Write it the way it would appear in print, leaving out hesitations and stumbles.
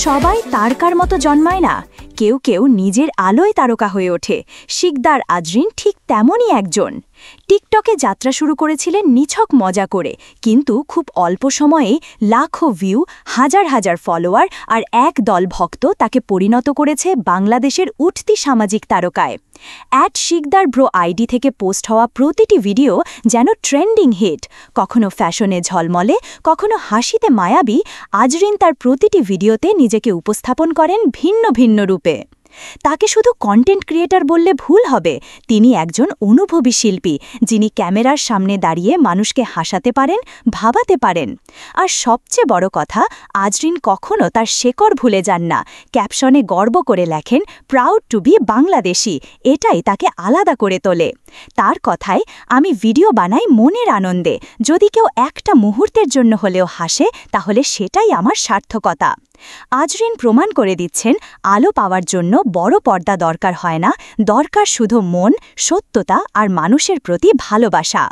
সবাই তারকার মতো জন্মায় না, কেউ কেউ নিজের আলোয় তারকা হয়ে ওঠে। শিকদার আজরিন ঠিক তেমনই একজন। টিকটকে যাত্রা শুরু করেছিলেন নিছক মজা করে, কিন্তু খুব অল্প সময়ে লাখো ভিউ, হাজার হাজার ফলোয়ার আর এক দল ভক্ত তাকে পরিণত করেছে বাংলাদেশের উঠতি সামাজিক তারকায়। @শিকদার ব্রো আইডি থেকে পোস্ট হওয়া প্রতিটি ভিডিও যেন ট্রেন্ডিং হিট। কখনো ফ্যাশনে ঝলমলে, কখনো হাসিতে মায়াবী, আজরিন তার প্রতিটি ভিডিওতে নিজেকে উপস্থাপন করেন ভিন্ন ভিন্ন রূপে। তাকে শুধু কন্টেন্ট ক্রিয়েটর বললে ভুল হবে, তিনি একজন অনুভবী শিল্পী, যিনি ক্যামেরার সামনে দাঁড়িয়ে মানুষকে হাসাতে পারেন, ভাবাতে পারেন। আর সবচেয়ে বড় কথা, আজরিন কখনো তার শেকড় ভুলে যান না। ক্যাপশনে গর্ব করে লেখেন, প্রাউড টু বি বাংলাদেশি। এটাই তাকে আলাদা করে তোলে। তার কথায়, আমি ভিডিও বানাই মনের আনন্দে। যদি কেউ একটা মুহূর্তের জন্য হলেও হাসে, তাহলে সেটাই আমার সার্থকতা। আজরিন প্রমাণ করে দিচ্ছেন, আলো পাওয়ার জন্য বড় পর্দা দরকার হয় না, দরকার শুধু মন, সত্যতা আর মানুষের প্রতি ভালোবাসা।